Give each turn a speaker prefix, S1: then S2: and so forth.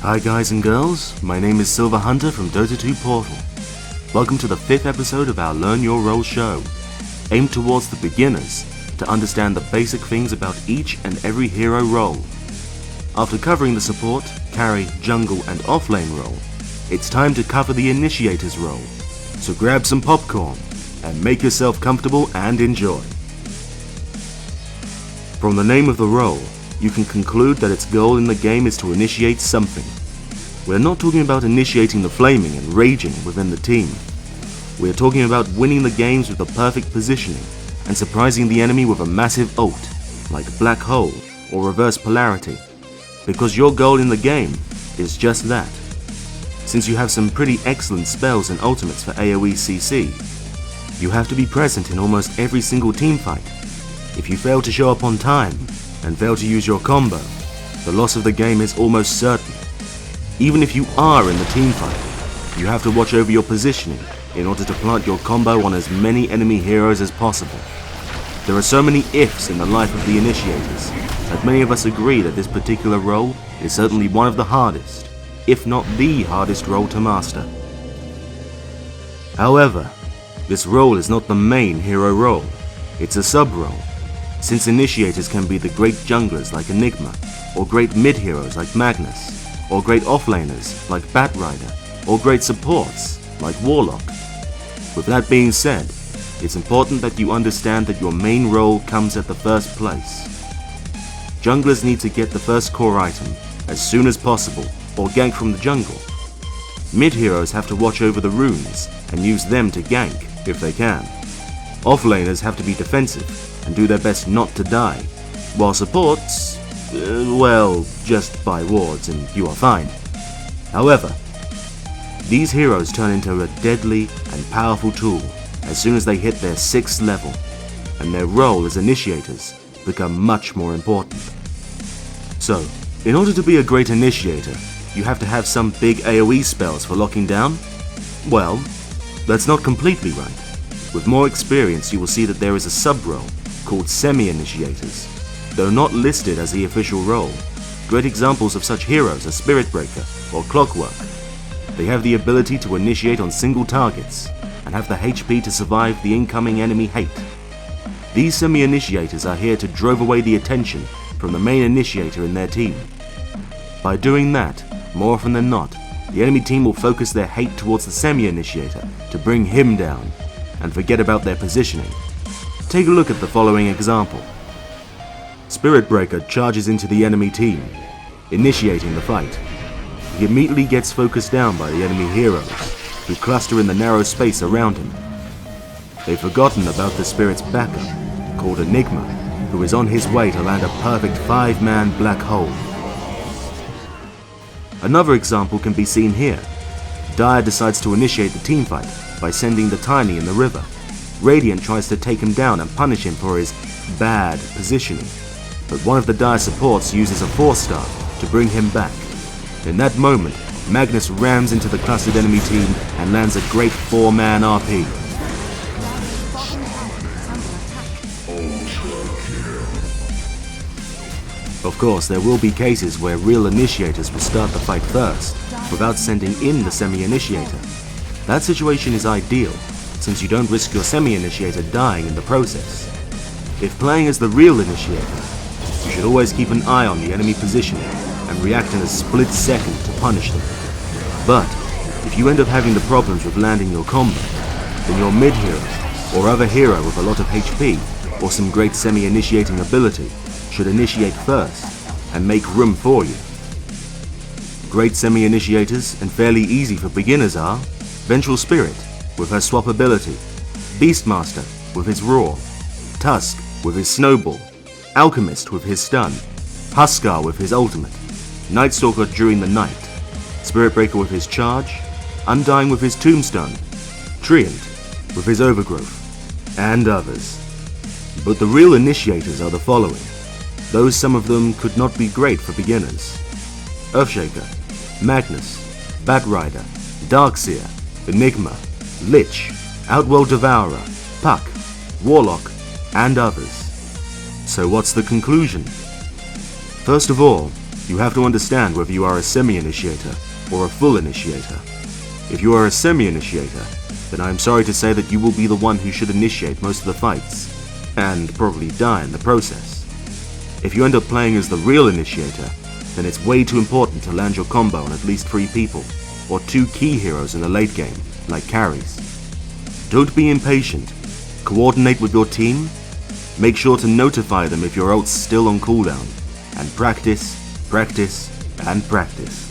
S1: Hi guys and girls, my name is Silver Hunter from Dota 2 Portal. Welcome to the 5th episode of our Learn Your Role show, aimed towards the beginners to understand the basic things about each and every hero role. After covering the support, carry, jungle and offlane role, it's time to cover the Initiators role. So grab some popcorn and make yourself comfortable and enjoy. From the name of the role, you can conclude that its goal in the game is to initiate something. We're not talking about initiating the flaming and raging within the team. We're talking about winning the games with the perfect positioning and surprising the enemy with a massive ult, like Black Hole or Reverse Polarity, because your goal in the game is just that. Since you have some pretty excellent spells and ultimates for AoE CC, you have to be present in almost every single team fight. If you fail to show up on time and fail to use your combo, the loss of the game is almost certain. Even if you are in the team fight, you have to watch over your positioning in order to plant your combo on as many enemy heroes as possible. There are so many ifs in the life of the Initiators that many of us agree that this particular role is certainly one of the hardest, if not the hardest role to master. However, this role is not the main hero role, it's a sub-role, since Initiators can be the great junglers like Enigma, or great mid-heroes like Magnus, or great offlaners like Batrider, or great supports like Warlock. With that being said, it's important that you understand that your main role comes at the first place. Junglers need to get the first core item as soon as possible or gank from the jungle. Mid-heroes have to watch over the runes and use them to gank if they can. Offlaners have to be defensive and do their best not to die, while supports, well, just buy wards and you are fine. However, these heroes turn into a deadly and powerful tool as soon as they hit their 6th level, and their role as Initiators become much more important. So, in order to be a great Initiator, you have to have some big AoE spells for locking down? Well, that's not completely right. With more experience, you will see that there is a sub-role called Semi-Initiators. Though not listed as the official role, great examples of such heroes are Spirit Breaker or Clockwork. They have the ability to initiate on single targets and have the HP to survive the incoming enemy hate. These Semi-Initiators are here to drive away the attention from the main Initiator in their team. By doing that, more often than not, the enemy team will focus their hate towards the Semi-Initiator to bring him down and forget about their positioning. Take a look at the following example. Spirit Breaker charges into the enemy team, initiating the fight. He immediately gets focused down by the enemy heroes, who cluster in the narrow space around him. They've forgotten about the Spirit's backup, called Enigma, who is on his way to land a perfect 5-man black hole. Another example can be seen here. Dire decides to initiate the teamfight by sending the Tiny in the river. Radiant tries to take him down and punish him for his bad positioning, but one of the Dire supports uses a 4-star to bring him back. In that moment, Magnus rams into the clustered enemy team and lands a great 4-man RP. Of course, there will be cases where real Initiators will start the fight first, without sending in the Semi-Initiator. That situation is ideal, since you don't risk your Semi-Initiator dying in the process. If playing as the real Initiator, you should always keep an eye on the enemy positioning and react in a split second to punish them. But, if you end up having the problems with landing your combo, then your mid-hero, or other hero with a lot of HP, or some great Semi-Initiating ability, should initiate first, and make room for you. Great Semi-Initiators, and fairly easy for beginners, are Vengeful Spirit, with her swap ability, Beastmaster with his Roar, Tusk with his Snowball, Alchemist with his Stun, Huskar with his Ultimate, Night Stalker during the night, Spirit Breaker with his Charge, Undying with his Tombstone, Treant with his Overgrowth, and others. But the real Initiators are the following. Though some of them could not be great for beginners: Earthshaker, Magnus, Batrider, Darkseer, Enigma, Lich, Outworld Devourer, Puck, Warlock, and others. So what's the conclusion? First of all, You have to understand whether you are a semi-initiator or a full initiator. If you are a semi-initiator, then I am sorry to say that you will be the one who should initiate most of the fights, and probably die in the process. If you end up playing as the real initiator, then it's way too important to land your combo on at least 3 people, or 2 key heroes in the late game, like carries. Don't be impatient. Coordinate with your team. Make sure to notify them if your ult's still on cooldown, and practice, practice, and practice.